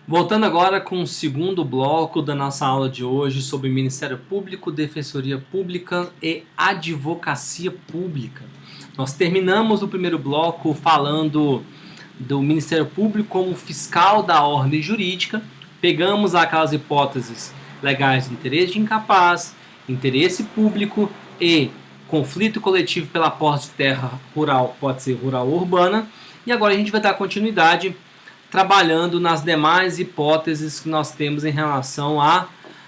Voltando agora com o segundo bloco da nossa aula de hoje sobre Ministério Público, Defensoria Pública e Advocacia Pública. Nós terminamos o primeiro bloco falando do Ministério Público como fiscal da ordem jurídica, pegamos aquelas hipóteses legais de interesse de incapaz, interesse público e conflito coletivo pela posse de terra rural, pode ser rural ou urbana, e agora a gente vai dar continuidade trabalhando nas demais hipóteses que nós temos em relação à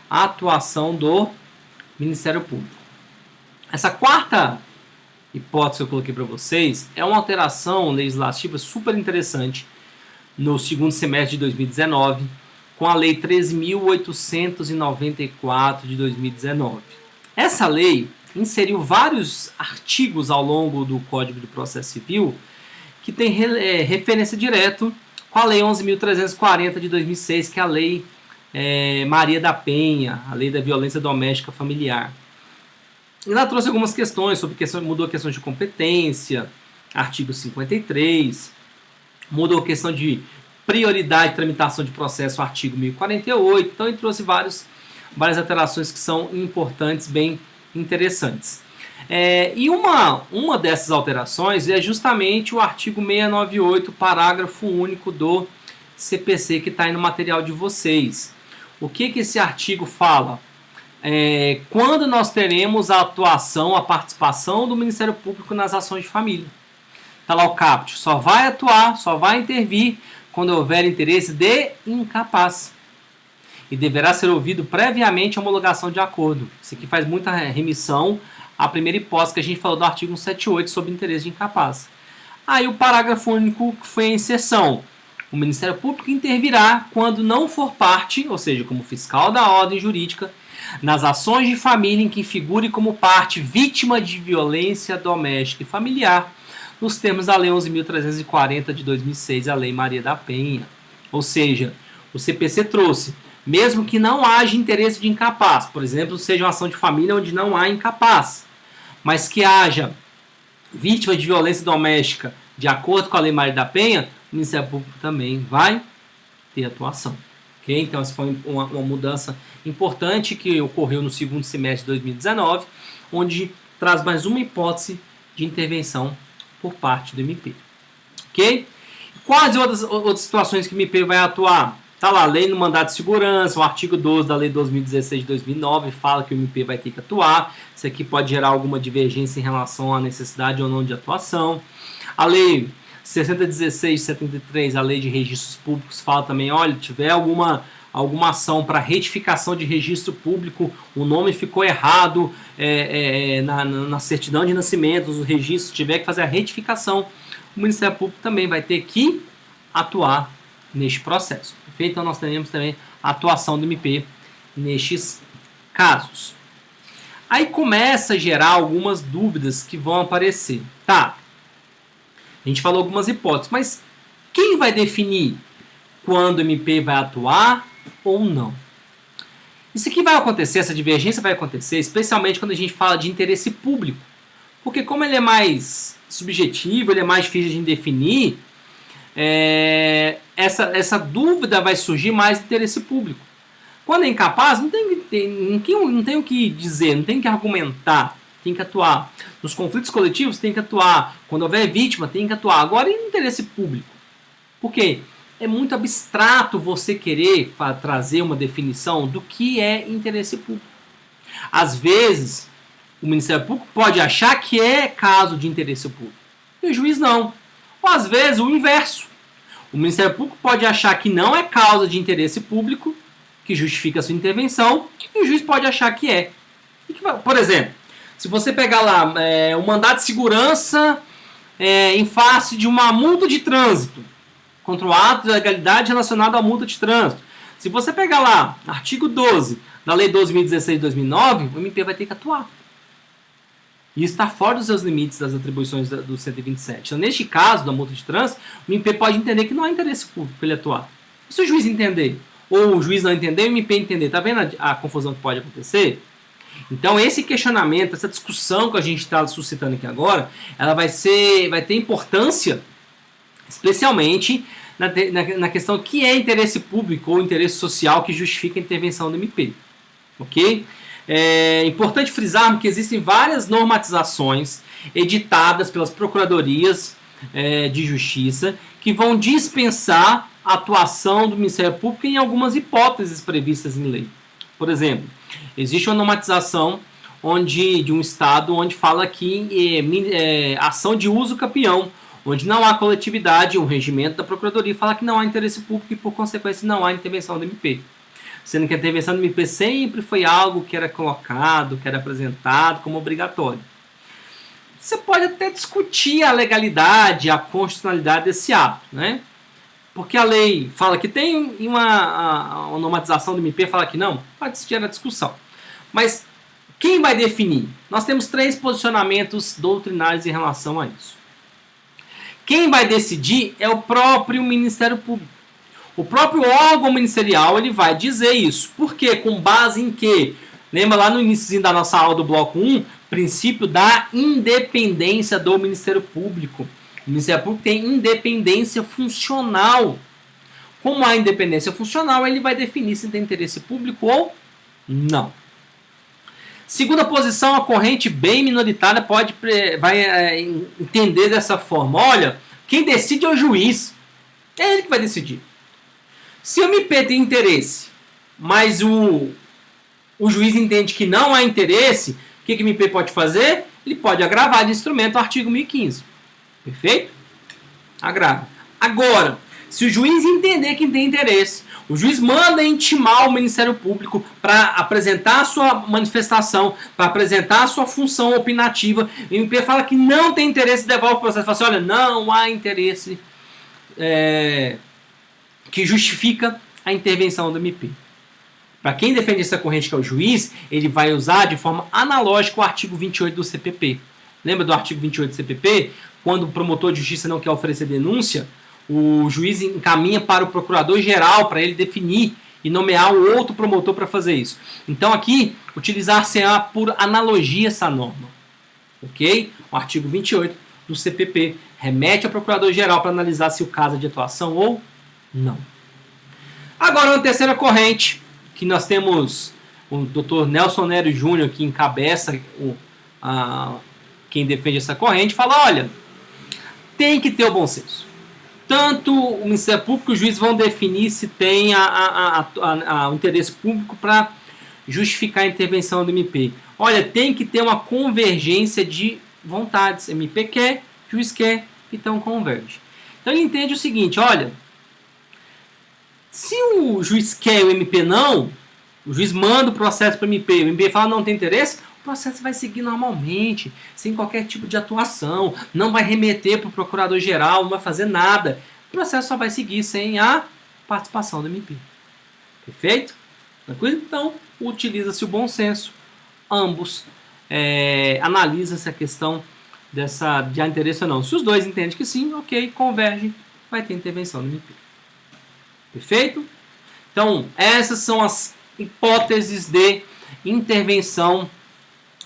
atuação do Ministério Público. Essa quarta hipótese que eu coloquei para vocês é uma alteração legislativa super interessante no segundo semestre de 2019, com a Lei 13.894 de 2019. Essa lei inseriu vários artigos ao longo do Código do Processo Civil que tem referência direto com a Lei 11.340 de 2006, que é a Lei Maria da Penha, a Lei da Violência Doméstica Familiar. Ela trouxe algumas questões, mudou a questão de competência, artigo 53, mudou a questão de prioridade de tramitação de processo, artigo 1048, então ele trouxe várias alterações que são importantes, bem interessantes. E uma dessas alterações é justamente o artigo 698, parágrafo único do CPC, que está aí no material de vocês. O que esse artigo fala? Quando nós teremos a atuação, a participação do Ministério Público nas ações de família. Está lá o caput, só vai atuar, só vai intervir quando houver interesse de incapaz. E deverá ser ouvido previamente a homologação de acordo. Isso aqui faz muita remissão à primeira hipótese que a gente falou do artigo 178 sobre interesse de incapaz. Aí o parágrafo único foi a inserção. O Ministério Público intervirá quando não for parte, ou seja, como fiscal da ordem jurídica, nas ações de família em que figure como parte vítima de violência doméstica e familiar, nos termos da Lei 11.340 de 2006, a Lei Maria da Penha. Ou seja, o CPC trouxe, mesmo que não haja interesse de incapaz, por exemplo, seja uma ação de família onde não há incapaz, mas que haja vítima de violência doméstica de acordo com a Lei Maria da Penha, o Ministério Público também vai ter atuação. Okay? Então, essa foi uma mudança importante que ocorreu no segundo semestre de 2019, onde traz mais uma hipótese de intervenção por parte do MP. Okay? Quais outras situações que o MP vai atuar? Está lá, a lei no mandato de segurança, o artigo 12 da lei 2016 de 2009 fala que o MP vai ter que atuar. Isso aqui pode gerar alguma divergência em relação à necessidade ou não de atuação. A lei 6016 de 73, a lei de registros públicos, fala também, olha, tiver alguma ação para retificação de registro público, o nome ficou errado na certidão de nascimento, os registros, tiver que fazer a retificação, o Ministério Público também vai ter que atuar neste processo. Perfeito? Então nós teremos também a atuação do MP nestes casos. Aí começa a gerar algumas dúvidas que vão aparecer. Tá, a gente falou algumas hipóteses, mas quem vai definir quando o MP vai atuar ou não? Isso aqui vai acontecer, essa divergência vai acontecer, especialmente quando a gente fala de interesse público. Porque como ele é mais subjetivo, ele é mais difícil de definir, essa dúvida vai surgir mais de interesse público. Quando é incapaz, não tem o que dizer, não tem que argumentar, tem que atuar. Nos conflitos coletivos, tem que atuar. Quando houver vítima, tem que atuar. Agora, em interesse público? Por quê? É muito abstrato você querer trazer uma definição do que é interesse público. Às vezes, o Ministério Público pode achar que é caso de interesse público, e o juiz não. Ou às vezes o inverso. O Ministério Público pode achar que não é causa de interesse público, que justifica a sua intervenção, e o juiz pode achar que é. Por exemplo, se você pegar lá o mandato de segurança em face de uma multa de trânsito, contra o ato de legalidade relacionado à multa de trânsito. Se você pegar lá, artigo 12 da Lei 12.016 de 2009, o MP vai ter que atuar. E isso está fora dos seus limites das atribuições do 127. Então, neste caso, da multa de trânsito, o MP pode entender que não há interesse público para ele atuar. E se o juiz entender, ou o juiz não entender, o MP entender, está vendo a confusão que pode acontecer? Então, esse questionamento, essa discussão que a gente está suscitando aqui agora, ela vai ter importância, especialmente na questão que é interesse público ou interesse social que justifica a intervenção do MP. Ok? É importante frisar que existem várias normatizações editadas pelas procuradorias de justiça que vão dispensar a atuação do Ministério Público em algumas hipóteses previstas em lei. Por exemplo, existe uma normatização de um estado onde fala que ação de uso campeão, onde não há coletividade, um regimento da Procuradoria fala que não há interesse público e, por consequência, não há intervenção do MP. Sendo que a intervenção do MP sempre foi algo que era colocado, que era apresentado como obrigatório. Você pode até discutir a legalidade, a constitucionalidade desse ato, né? Porque a lei fala que tem uma normatização do MP fala que não, pode existir a discussão. Mas quem vai definir? Nós temos 3 posicionamentos doutrinários em relação a isso. Quem vai decidir é o próprio Ministério Público. O próprio órgão ministerial ele vai dizer isso. Por quê? Com base em quê? Lembra lá no início da nossa aula do bloco 1, princípio da independência do Ministério Público. O Ministério Público tem independência funcional. Como há independência funcional, ele vai definir se tem interesse público ou não. Segunda posição, a corrente bem minoritária vai entender dessa forma. Olha, quem decide é o juiz. É ele que vai decidir. Se o MP tem interesse, mas o juiz entende que não há interesse, o que o MP pode fazer? Ele pode agravar de instrumento o artigo 1015. Perfeito? Agrava. Agora, se o juiz entender que tem interesse, o juiz manda intimar o Ministério Público para apresentar a sua manifestação, para apresentar a sua função opinativa, o MP fala que não tem interesse, devolve o processo. Fala assim, olha, não há interesse que justifica a intervenção do MP. Para quem defende essa corrente que é o juiz, ele vai usar de forma analógica o artigo 28 do CPP. Lembra do artigo 28 do CPP? Quando o promotor de justiça não quer oferecer denúncia, o juiz encaminha para o procurador-geral para ele definir e nomear o outro promotor para fazer isso. Então aqui, utilizar-se-á por analogia essa norma. Ok? O artigo 28 do CPP remete ao procurador-geral para analisar se o caso é de atuação ou não. Agora, uma terceira corrente, que nós temos o Dr. Nelson Nery Júnior, que encabeça quem defende essa corrente, fala, olha, tem que ter o bom senso. Tanto o Ministério Público e o juiz vão definir se tem o interesse público para justificar a intervenção do MP. Olha, tem que ter uma convergência de vontades. MP quer, juiz quer, então converge. Então ele entende o seguinte, olha, se o juiz quer e o MP não, o juiz manda o processo para o MP fala não tem interesse, o processo vai seguir normalmente, sem qualquer tipo de atuação, não vai remeter para o procurador-geral, não vai fazer nada. O processo só vai seguir sem a participação do MP. Perfeito? Tranquilo? Então, utiliza-se o bom senso. Ambos analisa-se a questão de há interesse ou não. Se os dois entendem que sim, ok, convergem, vai ter intervenção do MP. Perfeito? Então, essas são as hipóteses de intervenção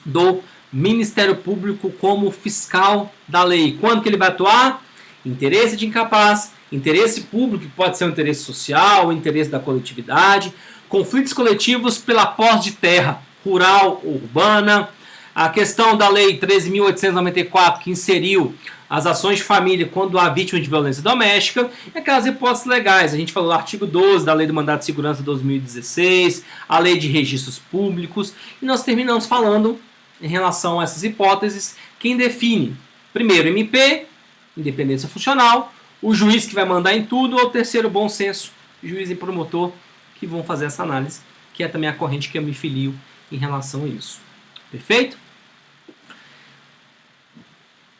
do Ministério Público como fiscal da lei. Quando que ele vai atuar? Interesse de incapaz, interesse público, que pode ser um interesse social, o interesse da coletividade, conflitos coletivos pela posse de terra rural ou urbana, a questão da lei 13.894, que inseriu as ações de família quando há vítima de violência doméstica, e aquelas hipóteses legais. A gente falou do artigo 12 da Lei do Mandato de Segurança de 2016, a Lei de Registros Públicos, e nós terminamos falando, em relação a essas hipóteses, quem define. Primeiro, MP, independência funcional, o juiz que vai mandar em tudo, ou o terceiro, bom senso, juiz e promotor, que vão fazer essa análise, que é também a corrente que eu me filio em relação a isso. Perfeito?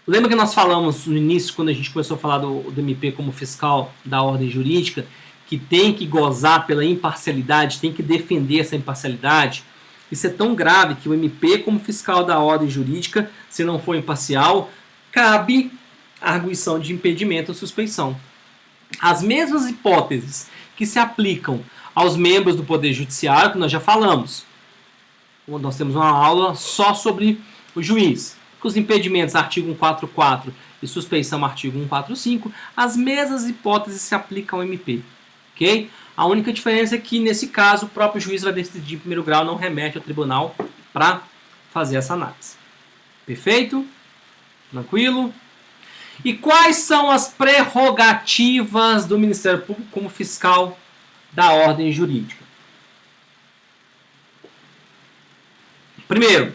Lembra que nós falamos no início, quando a gente começou a falar do MP como fiscal da ordem jurídica, que tem que gozar pela imparcialidade, tem que defender essa imparcialidade? Isso é tão grave que o MP, como fiscal da ordem jurídica, se não for imparcial, cabe a arguição de impedimento ou suspeição. As mesmas hipóteses que se aplicam aos membros do Poder Judiciário, que nós já falamos. Nós temos uma aula só sobre o juiz. Que os impedimentos, artigo 144 e suspeição, artigo 145, as mesmas hipóteses se aplicam ao MP. Ok? A única diferença é que, nesse caso, o próprio juiz vai decidir em primeiro grau, não remete ao tribunal para fazer essa análise. Perfeito? Tranquilo? E quais são as prerrogativas do Ministério Público como fiscal da ordem jurídica? Primeiro,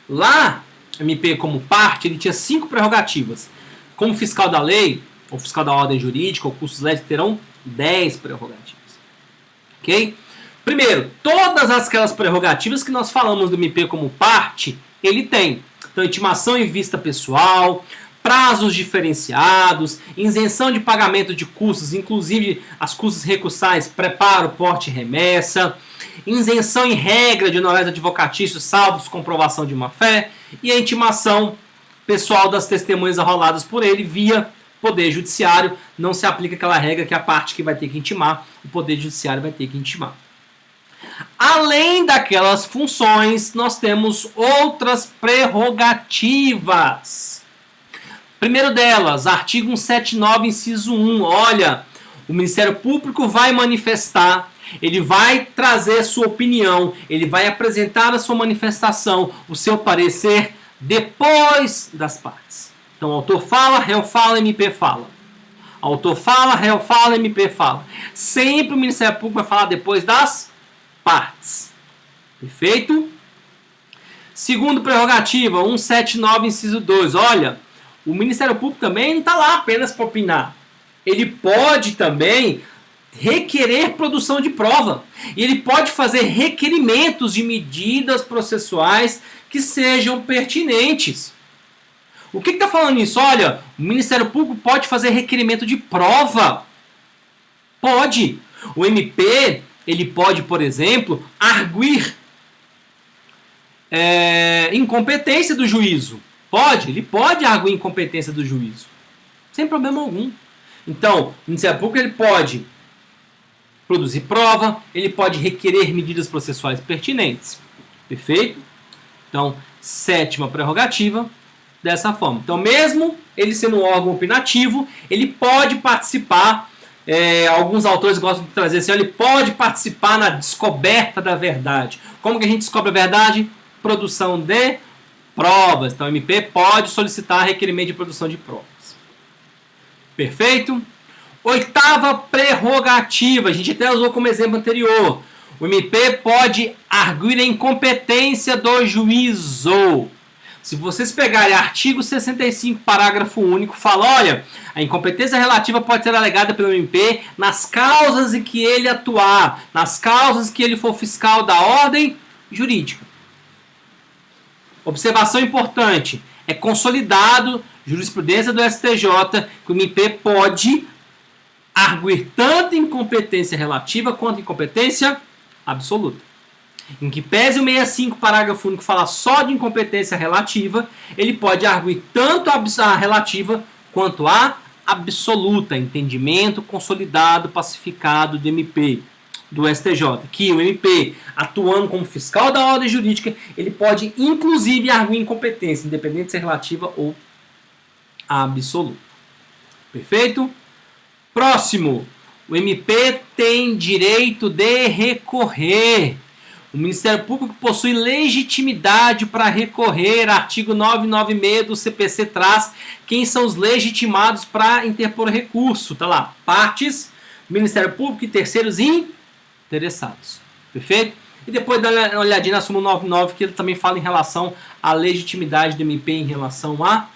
lá, MP como parte, ele tinha 5 prerrogativas. Como fiscal da lei, ou fiscal da ordem jurídica, ou cursos leves, terão 10 prerrogativas. Ok? Primeiro, todas aquelas prerrogativas que nós falamos do MP como parte, ele tem. Então, intimação em vista pessoal, prazos diferenciados, isenção de pagamento de custos, inclusive as custas recursais, preparo, porte e remessa, isenção em regra de honorários advocatícios, salvo comprovação de má-fé, e a intimação pessoal das testemunhas arroladas por ele via Poder Judiciário. Não se aplica aquela regra que a parte que vai ter que intimar, o Poder Judiciário vai ter que intimar. Além daquelas funções, nós temos outras prerrogativas. Primeiro delas, artigo 179, inciso 1. Olha, o Ministério Público vai manifestar, ele vai trazer sua opinião, ele vai apresentar a sua manifestação, o seu parecer, depois das partes. Então, autor fala, réu fala, MP fala. Autor fala, réu fala, MP fala. Sempre o Ministério Público vai falar depois das partes. Perfeito? Segundo prerrogativa, 179, inciso 2. Olha, o Ministério Público também não está lá apenas para opinar. Ele pode também requerer produção de prova. E ele pode fazer requerimentos de medidas processuais que sejam pertinentes. O que está falando isso? Olha, o Ministério Público pode fazer requerimento de prova. Pode. O MP, ele pode, por exemplo, arguir incompetência do juízo. Pode, ele pode arguir incompetência do juízo. Sem problema algum. Então, o Ministério Público ele pode produzir prova, ele pode requerer medidas processuais pertinentes. Perfeito? Então, sétima prerrogativa, dessa forma. Então, mesmo ele sendo um órgão opinativo, ele pode participar, alguns autores gostam de trazer assim, ele pode participar na descoberta da verdade. Como que a gente descobre a verdade? Produção de provas. Então, o MP pode solicitar requerimento de produção de provas. Perfeito? Oitava prerrogativa, a gente até usou como exemplo anterior. O MP pode arguir a incompetência do juízo. Se vocês pegarem artigo 65, parágrafo único, fala, olha, a incompetência relativa pode ser alegada pelo MP nas causas em que ele atuar, nas causas que ele for fiscal da ordem jurídica. Observação importante, é consolidado, jurisprudência do STJ, que o MP pode arguir tanto incompetência relativa quanto incompetência absoluta. Em que pese o 65, parágrafo único, fala só de incompetência relativa, ele pode arguir tanto a relativa quanto a absoluta, entendimento consolidado, pacificado do MP, do STJ, que o MP, atuando como fiscal da ordem jurídica, ele pode inclusive arguir incompetência, independente se é relativa ou absoluta. Perfeito? Próximo, o MP tem direito de recorrer. O Ministério Público possui legitimidade para recorrer. Artigo 996 do CPC traz quem são os legitimados para interpor recurso. Tá lá, partes, Ministério Público e terceiros interessados. Perfeito? E depois dá uma olhadinha na súmula 99, que ele também fala em relação à legitimidade do MP em relação a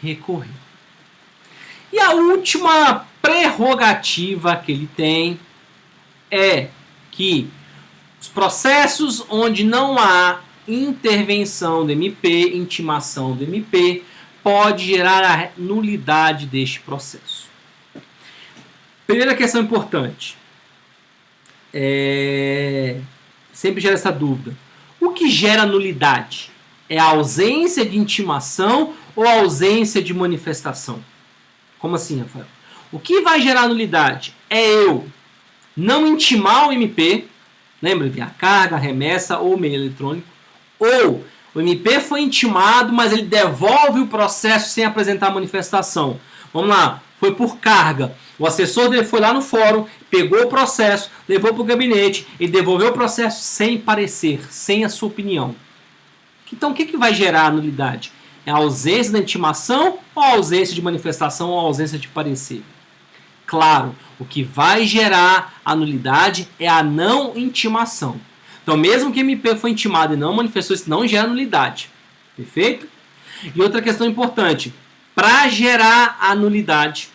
recorrer. E a última prerrogativa que ele tem é que os processos onde não há intervenção do MP, intimação do MP, pode gerar a nulidade deste processo. Primeira questão importante. Sempre gera essa dúvida. O que gera nulidade? É a ausência de intimação ou a ausência de manifestação? Como assim, Rafael? O que vai gerar nulidade? É eu não intimar o MP, lembra, via carga, remessa ou meio eletrônico, Ou o MP foi intimado, mas ele devolve o processo sem apresentar manifestação. Vamos lá, foi por carga. O assessor dele foi lá no fórum, pegou o processo, levou para o gabinete e devolveu o processo sem parecer, sem a sua opinião. Então o que vai gerar a nulidade? É a ausência da intimação ou a ausência de manifestação ou a ausência de parecer? Claro, o que vai gerar a nulidade é a não intimação. Então, mesmo que o MP foi intimado e não manifestou, isso não gera nulidade. Perfeito? E outra questão importante. Para gerar a nulidade,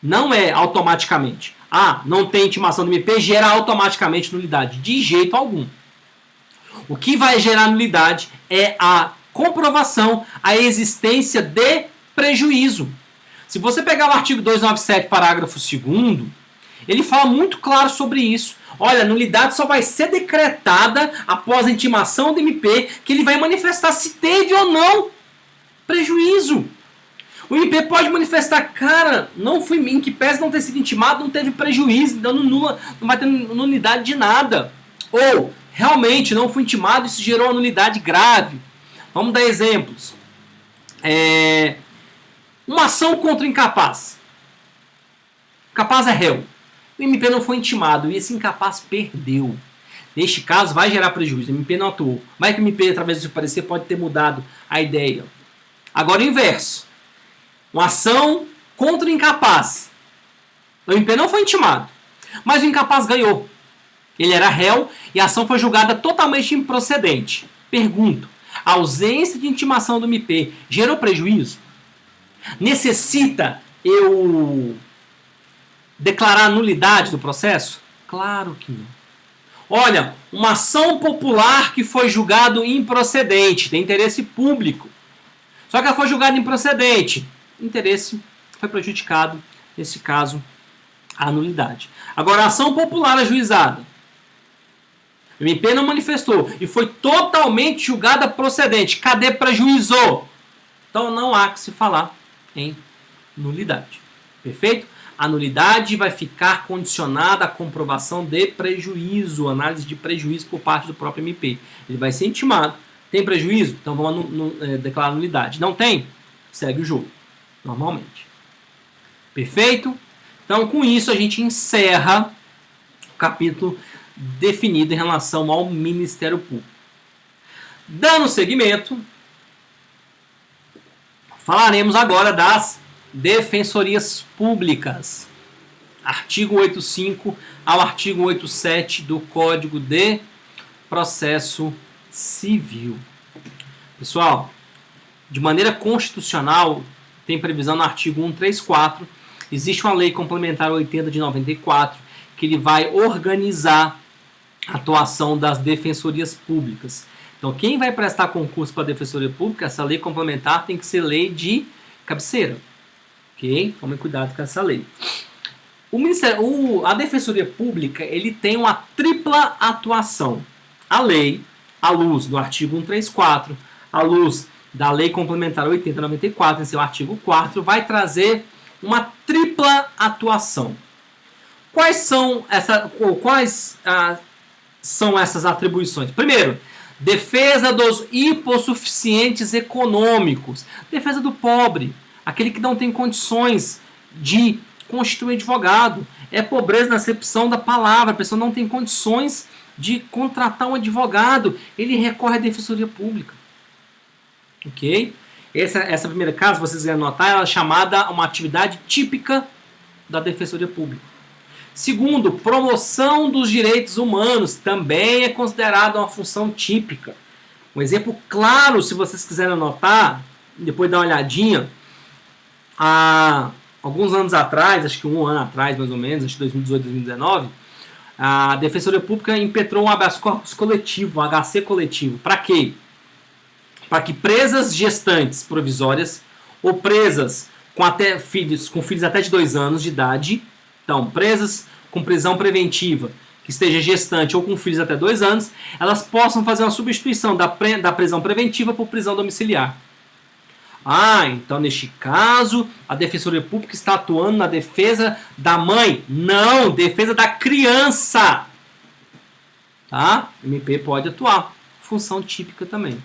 não é automaticamente. Não tem intimação do MP, gera automaticamente nulidade. De jeito algum. O que vai gerar nulidade é a comprovação, a existência de prejuízo. Se você pegar o artigo 297, parágrafo 2º, ele fala muito claro sobre isso. Olha, a nulidade só vai ser decretada após a intimação do MP, que ele vai manifestar se teve ou não prejuízo. O MP pode manifestar, cara, não fui em que pese não ter sido intimado, não teve prejuízo, então não vai ter nulidade de nada. Ou, realmente, não fui intimado e isso gerou uma nulidade grave. Vamos dar exemplos. Uma ação contra o incapaz. O incapaz é réu. O MP não foi intimado e esse incapaz perdeu. Neste caso, vai gerar prejuízo. O MP não atuou. Vai que o MP, através do seu parecer, pode ter mudado a ideia. Agora, o inverso. Uma ação contra o incapaz. O MP não foi intimado, mas o incapaz ganhou. Ele era réu e a ação foi julgada totalmente improcedente. Pergunto, a ausência de intimação do MP gerou prejuízo? Necessita eu declarar a nulidade do processo? Claro que não. Olha, uma ação popular que foi julgado improcedente, tem interesse público. Só que ela foi julgada improcedente. Interesse foi prejudicado, nesse caso, a nulidade. Agora, a ação popular ajuizada. O MP não manifestou e foi totalmente julgada procedente. Cadê prejuízo? Então não há que se falar em nulidade. Perfeito? A nulidade vai ficar condicionada à comprovação de prejuízo, análise de prejuízo por parte do próprio MP. Ele vai ser intimado. Tem prejuízo? Então vamos declarar nulidade. Não tem? Segue o jogo, normalmente. Perfeito? Então com isso a gente encerra o capítulo definido em relação ao Ministério Público. Dando seguimento, falaremos agora das defensorias públicas. Artigo 85 ao artigo 87 do Código de Processo Civil. Pessoal, de maneira constitucional, tem previsão no artigo 134, existe uma lei complementar 80 de 94, que ele vai organizar a atuação das defensorias públicas. Então, quem vai prestar concurso para a defensoria pública, essa lei complementar tem que ser lei de cabeceira. Ok? Tomem cuidado com essa lei. A defensoria pública, ele tem uma tripla atuação. A lei, à luz do artigo 134, à luz da lei complementar 8094, em seu artigo 4, vai trazer uma tripla atuação. Quais são essas atribuições? Primeiro, defesa dos hipossuficientes econômicos. Defesa do pobre, aquele que não tem condições de constituir advogado. É pobreza na acepção da palavra, a pessoa não tem condições de contratar um advogado, ele recorre à defensoria pública. Ok? Essa primeira caso, vocês vão anotar, ela é chamada uma atividade típica da defensoria pública. Segundo, promoção dos direitos humanos também é considerada uma função típica. Um exemplo claro, se vocês quiserem anotar, depois dar uma olhadinha, há alguns anos atrás, acho que um ano atrás mais ou menos, acho que 2018, 2019, a Defensoria Pública impetrou um habeas corpus coletivo, um HC coletivo. Para quê? Para que presas gestantes provisórias ou presas com filhos até de 2 anos de idade, então, presas com prisão preventiva, que esteja gestante ou com filhos até 2 anos, elas possam fazer uma substituição da prisão preventiva por prisão domiciliar. Então neste caso, a Defensoria Pública está atuando na defesa da mãe. Não, defesa da criança. Tá? O MP pode atuar. função típica também.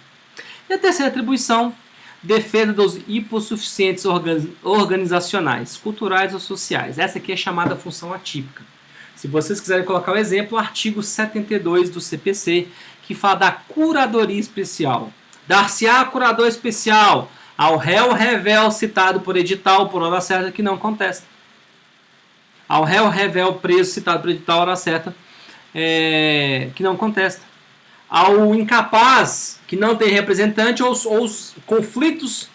E a terceira atribuição, defesa dos hipossuficientes organizacionais, culturais ou sociais. Essa aqui é chamada função atípica. Se vocês quiserem colocar o exemplo, o artigo 72 do CPC, que fala da curadoria especial. Dar-se-á curador especial ao réu revel citado por edital por hora certa que não contesta. Ao réu revel preso citado por edital hora certa que não contesta. Ao incapaz que não tem representante ou os conflitos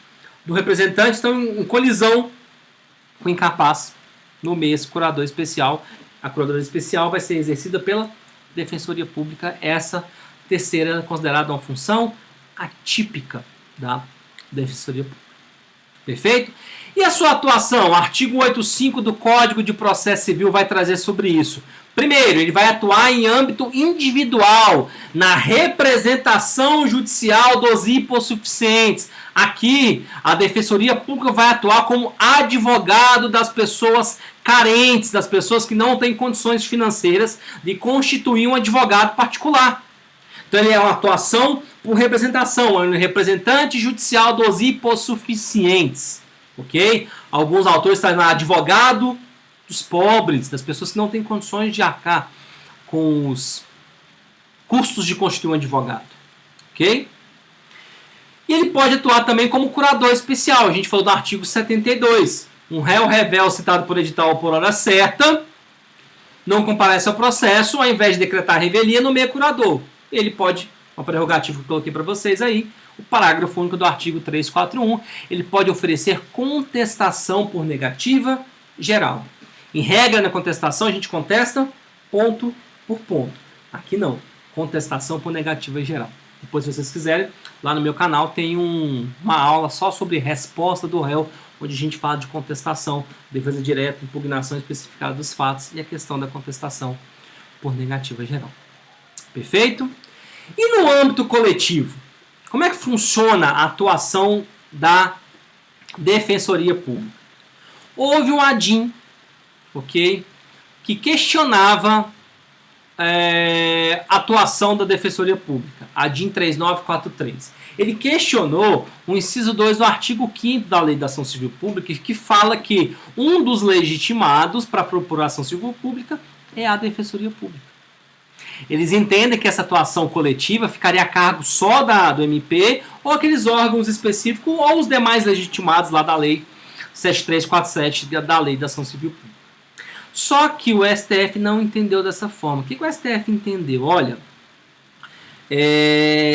do representante estão em colisão com o incapaz no mês curador especial. A curadoria especial vai ser exercida pela Defensoria Pública. Essa terceira é considerada uma função atípica da Defensoria Pública. Perfeito? E a sua atuação? O artigo 85 do Código de Processo Civil vai trazer sobre isso. Primeiro, ele vai atuar em âmbito individual, na representação judicial dos hipossuficientes. Aqui, a Defensoria Pública vai atuar como advogado das pessoas carentes, das pessoas que não têm condições financeiras de constituir um advogado particular. Então, ele é uma atuação por representação, é um representante judicial dos hipossuficientes. Ok? Alguns autores trazem advogado dos pobres, das pessoas que não têm condições de arcar com os custos de constituir um advogado. Ok? E ele pode atuar também como curador especial. A gente falou do artigo 72. Um réu revel citado por edital ou por hora certa não comparece ao processo, ao invés de decretar revelia, nomeia curador. Ele pode, uma prerrogativa que eu coloquei para vocês aí, o parágrafo único do artigo 341, ele pode oferecer contestação por negativa geral. Em regra, na contestação, a gente contesta ponto por ponto. Aqui não. Contestação por negativa geral. Depois, se vocês quiserem, lá no meu canal tem uma aula só sobre resposta do réu, onde a gente fala de contestação, defesa direta, impugnação especificada dos fatos e a questão da contestação por negativa geral. Perfeito? E no âmbito coletivo? Como é que funciona a atuação da Defensoria Pública? Houve um ADIM, ok, que questionava a atuação da Defensoria Pública, ADIM 3943. Ele questionou o inciso 2 do artigo 5º da Lei da Ação Civil Pública, que fala que um dos legitimados para a procuração civil pública é a Defensoria Pública. Eles entendem que essa atuação coletiva ficaria a cargo só do MP ou aqueles órgãos específicos ou os demais legitimados lá da Lei 7347 da Lei da Ação Civil Pública. Só que o STF não entendeu dessa forma. O que o STF entendeu? Olha,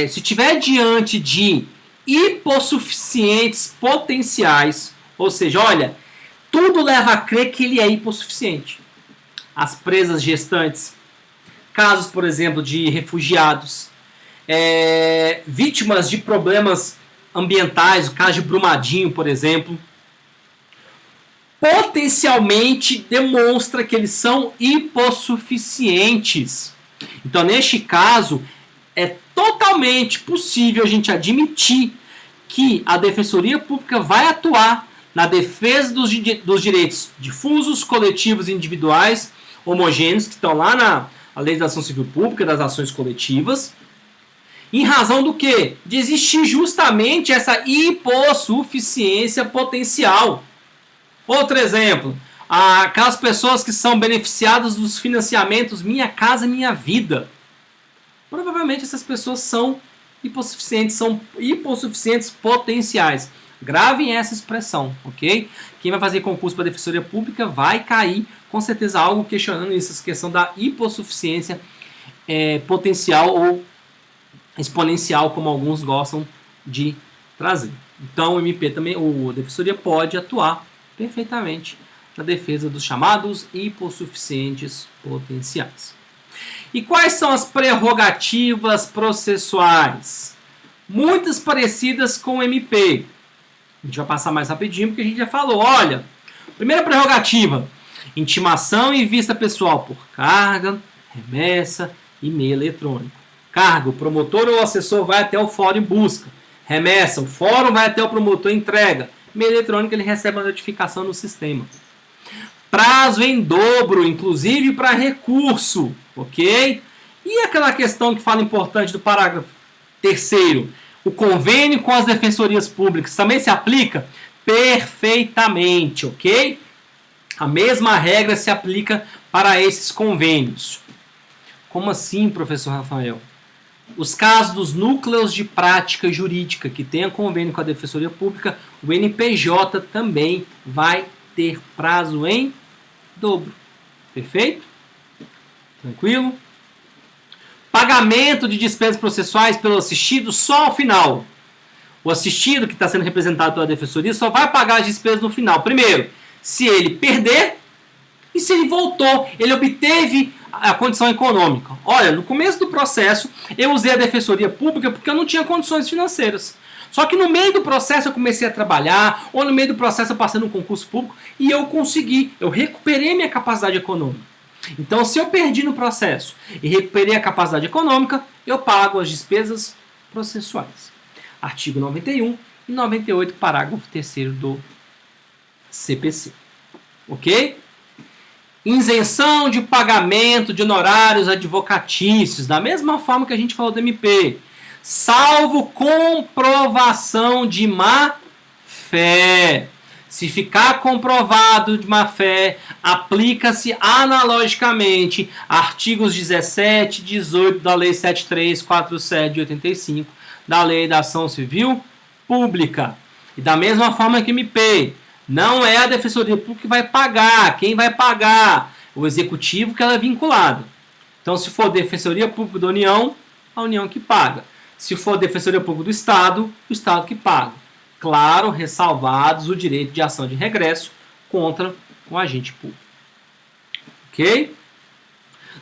se tiver diante de hipossuficientes potenciais, ou seja, olha, tudo leva a crer que ele é hipossuficiente. As presas gestantes, casos, por exemplo, de refugiados, vítimas de problemas ambientais, o caso de Brumadinho, por exemplo, potencialmente demonstra que eles são hipossuficientes. Então, neste caso, é totalmente possível a gente admitir que a Defensoria Pública vai atuar na defesa dos direitos difusos, coletivos e individuais homogêneos que estão lá na Lei da Ação Civil Pública, das ações coletivas, em razão do quê? De existir justamente essa hipossuficiência potencial. Outro exemplo, aquelas pessoas que são beneficiadas dos financiamentos Minha Casa Minha Vida. Provavelmente essas pessoas são hipossuficientes potenciais. Gravem essa expressão, ok? Quem vai fazer concurso para a Defensoria Pública vai cair, com certeza, algo questionando isso, essa questão da hipossuficiência potencial ou exponencial, como alguns gostam de trazer. Então, o MP também, a Defensoria pode atuar perfeitamente na defesa dos chamados hipossuficientes potenciais. E quais são as prerrogativas processuais? Muitas parecidas com o MP. A gente vai passar mais rapidinho, porque a gente já falou. Olha, primeira prerrogativa, intimação e vista pessoal por carga, remessa e e-mail eletrônico. Carga, o promotor ou o assessor vai até o fórum e busca. Remessa, o fórum vai até o promotor e entrega. E-mail eletrônico, ele recebe a notificação no sistema. Prazo em dobro, inclusive para recurso, ok? E aquela questão que fala importante do parágrafo Terceiro, o convênio com as defensorias públicas também se aplica? Perfeitamente, ok? A mesma regra se aplica para esses convênios. Como assim, professor Rafael? Os casos dos núcleos de prática jurídica que tenham convênio com a Defensoria Pública, o NPJ também vai ter prazo em dobro. Perfeito? Tranquilo? Pagamento de despesas processuais pelo assistido só ao final. O assistido que está sendo representado pela Defensoria só vai pagar as despesas no final. Primeiro, se ele perder e se ele voltou, ele obteve a condição econômica. Olha, no começo do processo, eu usei a Defensoria Pública porque eu não tinha condições financeiras. Só que no meio do processo eu comecei a trabalhar, ou no meio do processo eu passei num concurso público e eu consegui, eu recuperei minha capacidade econômica. Então, se eu perdi no processo e recuperei a capacidade econômica, eu pago as despesas processuais. Artigo 91 e 98, parágrafo 3º do CPC. Ok? Isenção de pagamento de honorários advocatícios, da mesma forma que a gente falou do MP, salvo comprovação de má fé. Se ficar comprovado de má fé, aplica-se analogicamente artigos 17 e 18 da Lei 7347 de 85, da Lei da Ação Civil Pública. E da mesma forma que MP, não é a Defensoria Pública que vai pagar. Quem vai pagar? O Executivo, que ela é vinculada. Então, se for Defensoria Pública da União, a União que paga. Se for Defensoria Pública do Estado, o Estado que paga. Claro, ressalvados o direito de ação de regresso contra o agente público. Ok?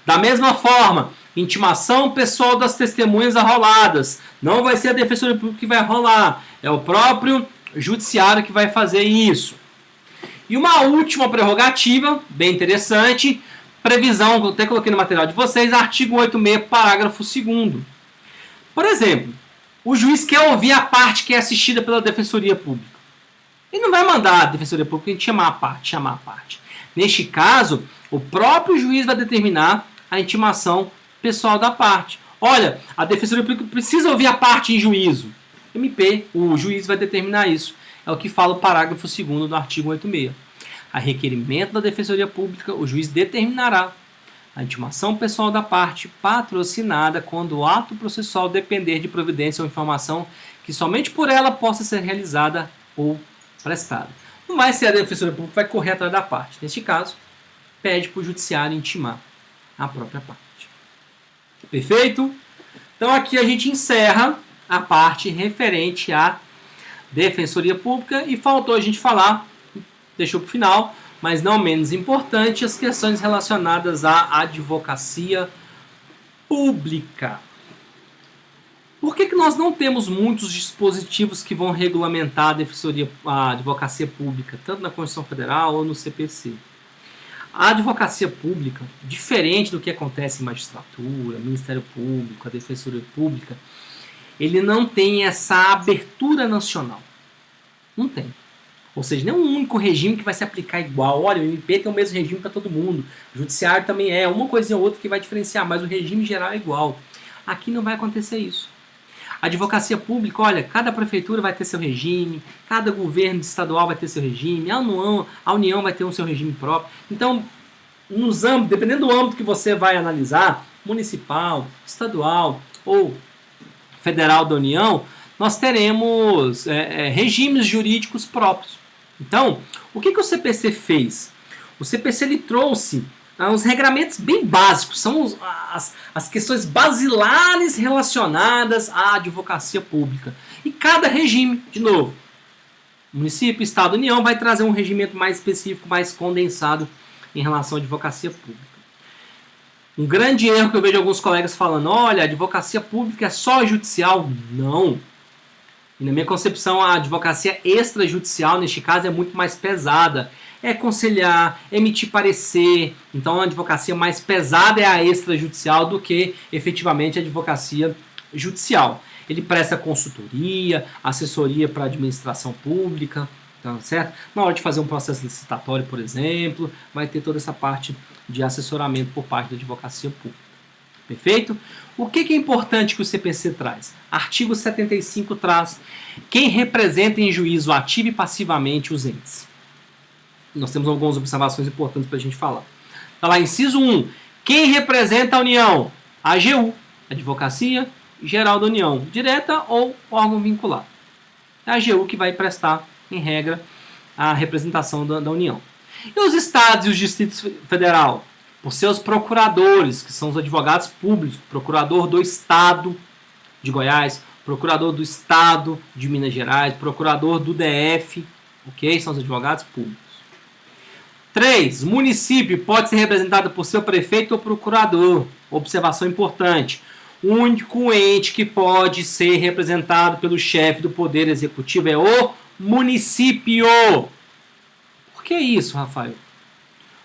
Da mesma forma, intimação pessoal das testemunhas arroladas. Não vai ser a Defensoria Pública que vai arrolar. É o próprio Judiciário que vai fazer isso. E uma última prerrogativa, bem interessante, previsão, que eu até coloquei no material de vocês, artigo 86, parágrafo 2º. Por exemplo, o juiz quer ouvir a parte que é assistida pela Defensoria Pública. Ele não vai mandar a Defensoria Pública chamar a parte. Neste caso, o próprio juiz vai determinar a intimação pessoal da parte. Olha, a Defensoria Pública precisa ouvir a parte em juízo. MP, o juiz vai determinar isso. É o que fala o parágrafo 2º do artigo 86. A requerimento da Defensoria Pública, o juiz determinará a intimação pessoal da parte patrocinada quando o ato processual depender de providência ou informação que somente por ela possa ser realizada ou prestada. Não vai ser a Defensoria Pública que vai correr atrás da parte. Neste caso, pede para o judiciário intimar a própria parte. Perfeito? Então aqui a gente encerra a parte referente à Defensoria Pública e faltou a gente falar, deixou para o final, mas não menos importante, as questões relacionadas à advocacia pública. Por que nós não temos muitos dispositivos que vão regulamentar a advocacia pública, tanto na Constituição Federal ou no CPC? A advocacia pública, diferente do que acontece em magistratura, Ministério Público, a Defensoria Pública, ele não tem essa abertura nacional. Não tem. Ou seja, não é um único regime que vai se aplicar igual. Olha, o MP tem o mesmo regime para todo mundo. O judiciário também é. Uma coisinha ou outra que vai diferenciar, mas o regime geral é igual. Aqui não vai acontecer isso. A advocacia pública, olha, cada prefeitura vai ter seu regime, cada governo estadual vai ter seu regime, a União vai ter o seu regime próprio. Então, nos âmbitos, dependendo do âmbito que você vai analisar, municipal, estadual ou federal da União, nós teremos regimes jurídicos próprios. Então, o que o CPC fez? O CPC ele trouxe uns regramentos bem básicos, são as questões basilares relacionadas à advocacia pública. E cada regime, de novo, município, estado, União, vai trazer um regimento mais específico, mais condensado em relação à advocacia pública. Um grande erro que eu vejo alguns colegas falando, olha, a advocacia pública é só judicial. Não. E na minha concepção, a advocacia extrajudicial, neste caso, é muito mais pesada. É conciliar, emitir parecer. Então, a advocacia mais pesada é a extrajudicial do que, efetivamente, a advocacia judicial. Ele presta consultoria, assessoria para a administração pública, tá certo? Na hora de fazer um processo licitatório, por exemplo, vai ter toda essa parte de assessoramento por parte da advocacia pública. Perfeito? O que é importante que o CPC traz? Artigo 75 traz quem representa em juízo ativa e passivamente os entes. Nós temos algumas observações importantes para a gente falar. Está lá, inciso 1. Quem representa a União? A AGU, Advocacia Geral da União, direta ou órgão vinculado. É a AGU que vai prestar, em regra, a representação da União. E os estados e os distritos federal? Por seus procuradores, que são os advogados públicos, procurador do Estado de Goiás, procurador do Estado de Minas Gerais, procurador do DF, ok? São os advogados públicos. 3. Município pode ser representado por seu prefeito ou procurador. Observação importante. O único ente que pode ser representado pelo chefe do Poder Executivo é o município. Por que isso, Rafael?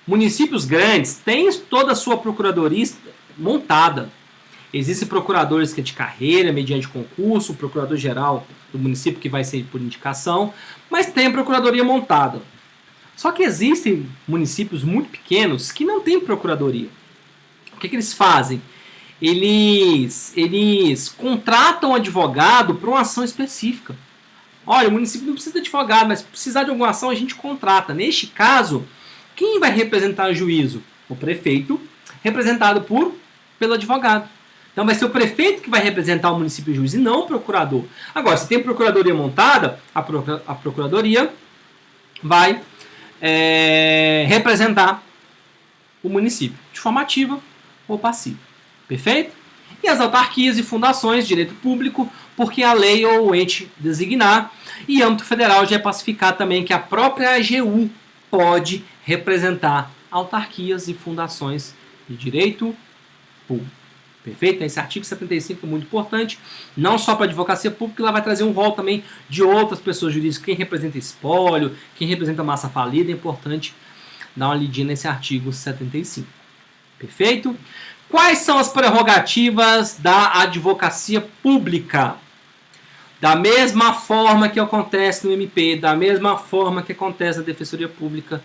Municípios grandes têm toda a sua procuradoria montada. Existem procuradores que é de carreira, mediante concurso, o procurador-geral do município que vai ser por indicação, mas tem a procuradoria montada. Só que existem municípios muito pequenos que não têm procuradoria. O que eles fazem? Eles contratam um advogado para uma ação específica. Olha, o município não precisa de advogado, mas se precisar de alguma ação a gente contrata. Neste caso, quem vai representar o juízo? O prefeito, representado pelo advogado. Então vai ser o prefeito que vai representar o município juiz e não o procurador. Agora, se tem procuradoria montada, a procuradoria vai representar o município de forma ativa ou passiva. Perfeito? E as autarquias e fundações, direito público, porque a lei ou o ente designar. E âmbito federal já é pacificar também que a própria AGU pode representar autarquias e fundações de direito público. Perfeito? Esse artigo 75 é muito importante, não só para a advocacia pública, ela vai trazer um rol também de outras pessoas jurídicas, quem representa espólio, quem representa massa falida, é importante dar uma lidinha nesse artigo 75. Perfeito? Quais são as prerrogativas da advocacia pública? Da mesma forma que acontece no MP, da mesma forma que acontece na Defensoria Pública,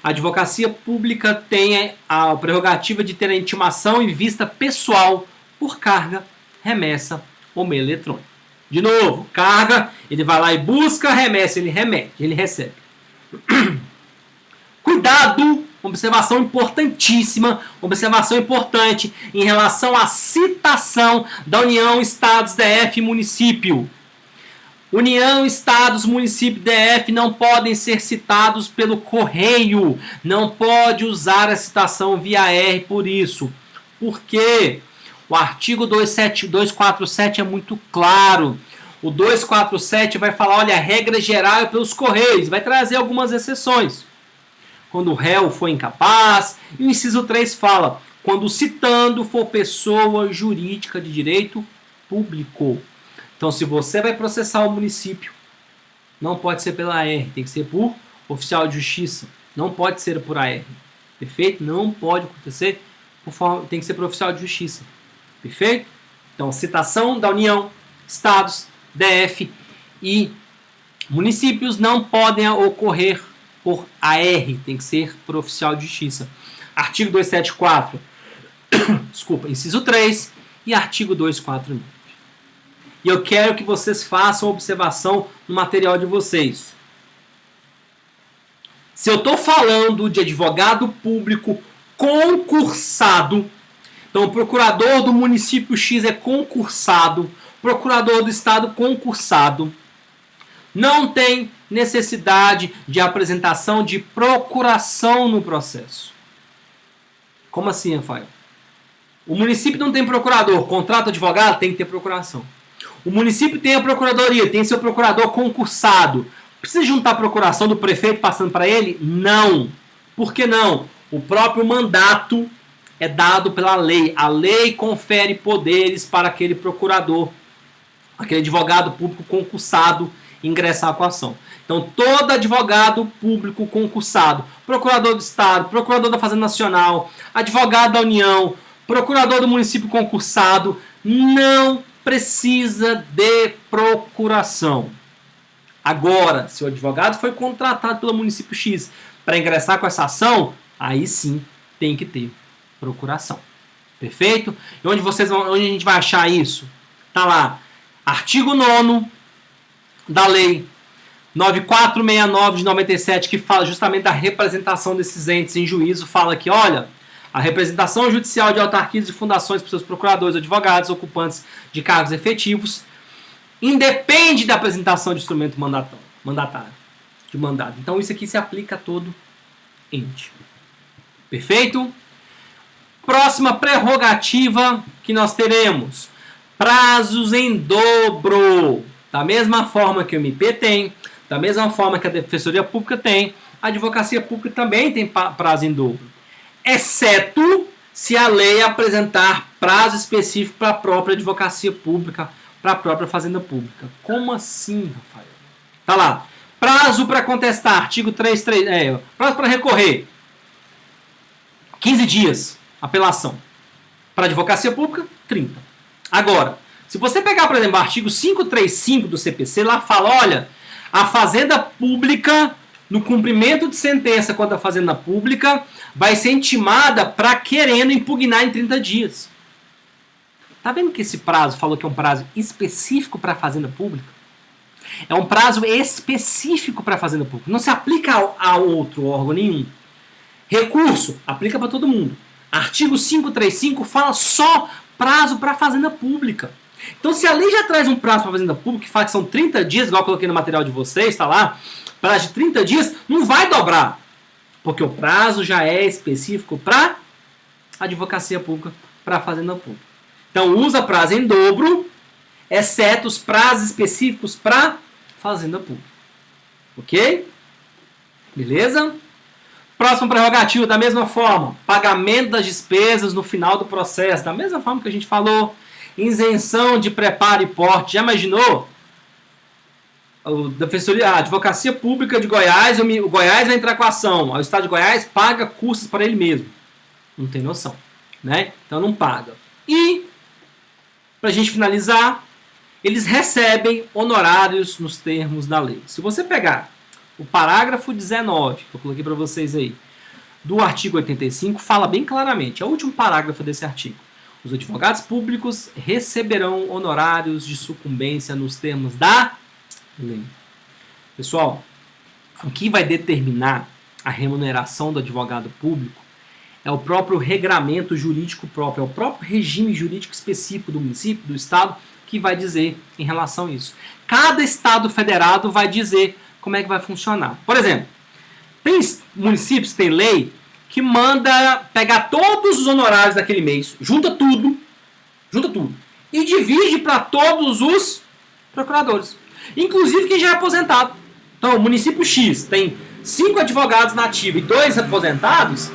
a advocacia pública tem a prerrogativa de ter a intimação e vista pessoal por carga, remessa ou meio eletrônico. De novo, carga, ele vai lá e busca, remessa, ele recebe. Cuidado, observação importantíssima, observação importante em relação à citação da União, Estados, DF e município. União, Estados, município, DF não podem ser citados pelo correio. Não pode usar a citação via R por isso. Por quê? O artigo 247 é muito claro. O 247 vai falar, olha, a regra geral é pelos correios. Vai trazer algumas exceções. Quando o réu for incapaz. E o inciso 3 fala, quando citando for pessoa jurídica de direito público. Então, se você vai processar o município, não pode ser pela AR, tem que ser por oficial de justiça. Não pode ser por AR. Perfeito? Não pode acontecer, tem que ser por oficial de justiça. Perfeito? Então, citação da União, Estados, DF e municípios não podem ocorrer por AR, tem que ser por oficial de justiça. Artigo 274, desculpa, inciso 3 e artigo 249. E eu quero que vocês façam observação no material de vocês. Se eu estou falando de advogado público concursado, então o procurador do município X é concursado, procurador do estado concursado, não tem necessidade de apresentação de procuração no processo. Como assim, Rafael? O município não tem procurador, contrata advogado, tem que ter procuração. O município tem a procuradoria, tem seu procurador concursado. Precisa juntar a procuração do prefeito passando para ele? Não. Por que não? O próprio mandato é dado pela lei. A lei confere poderes para aquele procurador, aquele advogado público concursado, ingressar com a ação. Então, todo advogado público concursado, procurador do Estado, procurador da Fazenda Nacional, advogado da União, procurador do município concursado, não precisa de procuração. Agora, se o advogado foi contratado pelo município X para ingressar com essa ação, aí sim tem que ter procuração. Perfeito? E onde a gente vai achar isso? Tá lá, artigo 9º da lei 9469 de 97, que fala justamente da representação desses entes em juízo, fala que, olha, a representação judicial de autarquias e fundações por seus procuradores, advogados, ocupantes de cargos efetivos, independe da apresentação de instrumento mandatário, de mandato. Então isso aqui se aplica a todo ente. Perfeito? Próxima prerrogativa que nós teremos, prazos em dobro. Da mesma forma que o MP tem, da mesma forma que a Defensoria Pública tem, a Advocacia Pública também tem prazo em dobro. Exceto se a lei apresentar prazo específico para a própria Advocacia Pública, para a própria Fazenda Pública. Como assim, Rafael? Tá lá. Prazo para contestar, artigo 3.3, prazo para recorrer, 15 dias, apelação. Para a Advocacia Pública, 30. Agora, se você pegar, por exemplo, o artigo 535 do CPC, lá fala, olha, a Fazenda Pública, no cumprimento de sentença contra a Fazenda Pública, vai ser intimada para querendo impugnar em 30 dias. Tá vendo que esse prazo falou que é um prazo específico para a Fazenda Pública? É um prazo específico para a Fazenda Pública. Não se aplica a outro órgão nenhum. Recurso, aplica para todo mundo. Artigo 535 fala só prazo para a Fazenda Pública. Então, se a lei já traz um prazo para a Fazenda Pública, que fala que são 30 dias, igual eu coloquei no material de vocês, está lá, prazo de 30 dias, não vai dobrar. Porque o prazo já é específico para a Advocacia Pública, para a Fazenda Pública. Então, usa prazo em dobro, exceto os prazos específicos para a Fazenda Pública. Ok? Beleza? Próximo prerrogativo, da mesma forma, pagamento das despesas no final do processo, da mesma forma que a gente falou, isenção de preparo e porte. Já imaginou? A Advocacia Pública de Goiás, o Goiás vai entrar com a ação, o Estado de Goiás paga custos para ele mesmo. Não tem noção, né? Então não paga. E, para a gente finalizar, eles recebem honorários nos termos da lei. Se você pegar o parágrafo 19, que eu coloquei para vocês aí, do artigo 85, fala bem claramente, é o último parágrafo desse artigo. Os advogados públicos receberão honorários de sucumbência nos termos da lei. Pessoal, o que vai determinar a remuneração do advogado público é o próprio regramento jurídico próprio, é o próprio regime jurídico específico do município, do estado, que vai dizer em relação a isso. Cada estado federado vai dizer como é que vai funcionar. Por exemplo, tem municípios, tem lei que manda pegar todos os honorários daquele mês, junta tudo, e divide para todos os procuradores. Inclusive quem já é aposentado. Então, o município X tem 5 advogados na ativa e 2 aposentados,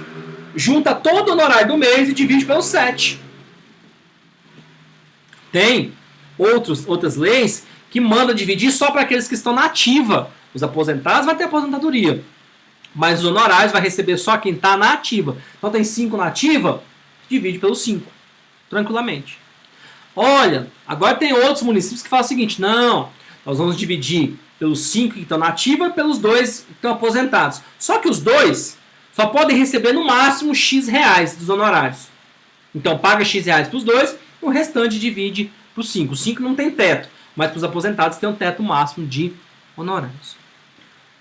junta todo o honorário do mês e divide pelos 7. Tem outras leis que mandam dividir só para aqueles que estão na ativa. Os aposentados vai ter aposentadoria, mas os honorários vai receber só quem está na ativa. Então tem 5 na ativa, divide pelos 5, tranquilamente. Olha, agora tem outros municípios que falam o seguinte, não, nós vamos dividir pelos 5 que estão na ativa e pelos 2 que estão aposentados. Só que os 2 só podem receber no máximo X reais dos honorários. Então paga X reais para os 2, o restante divide para os 5. Os 5 não tem teto, mas para os aposentados tem um teto máximo de honorários.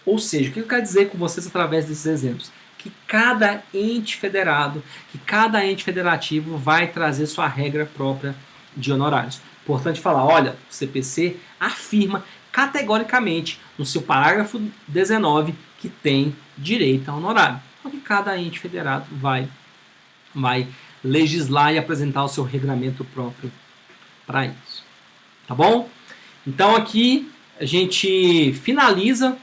Ou seja, o que eu quero dizer com vocês através desses exemplos? Que cada ente federado, que cada ente federativo vai trazer sua regra própria de honorários. Importante falar, olha, o CPC afirma categoricamente no seu parágrafo 19 que tem direito a honorário. Então que cada ente federado vai legislar e apresentar o seu regulamento próprio para isso. Tá bom? Então aqui a gente finaliza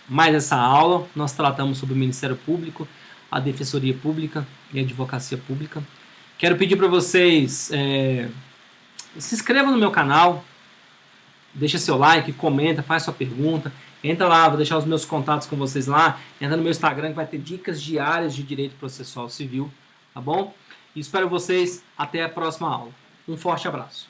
mais essa aula. Nós tratamos sobre o Ministério Público, a Defensoria Pública e a Advocacia Pública. Quero pedir para vocês se inscrevam no meu canal, deixa seu like, comenta, faz sua pergunta, entra lá, vou deixar os meus contatos com vocês lá, entra no meu Instagram que vai ter dicas diárias de direito processual civil, tá bom? E espero vocês até a próxima aula. Um forte abraço.